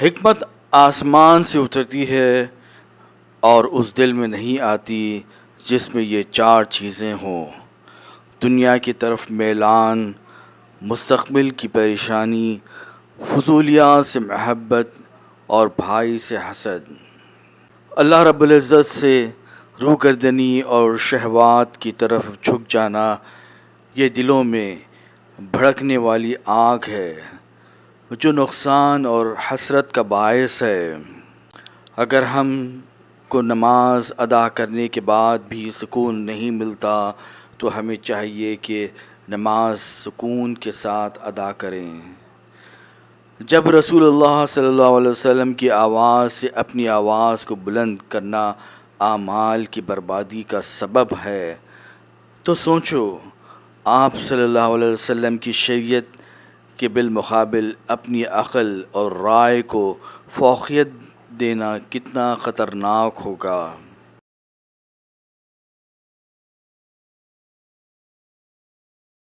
حکمت آسمان سے اترتی ہے اور اس دل میں نہیں آتی جس میں یہ چار چیزیں ہوں: دنیا کی طرف میلان، مستقبل کی پریشانی، فضولیات سے محبت اور بھائی سے حسد۔ اللہ رب العزت سے روگردنی اور شہوات کی طرف جھک جانا یہ دلوں میں بھڑکنے والی آگ ہے جو نقصان اور حسرت کا باعث ہے۔ اگر ہم کو نماز ادا کرنے کے بعد بھی سکون نہیں ملتا تو ہمیں چاہیے کہ نماز سکون کے ساتھ ادا کریں۔ جب رسول اللہ صلی اللہ علیہ وسلم کی آواز سے اپنی آواز کو بلند کرنا اعمال کی بربادی کا سبب ہے تو سوچو آپ صلی اللہ علیہ وسلم کی شریعت کے بالمقابل اپنی عقل اور رائے کو فوقیت دینا کتنا خطرناک ہوگا۔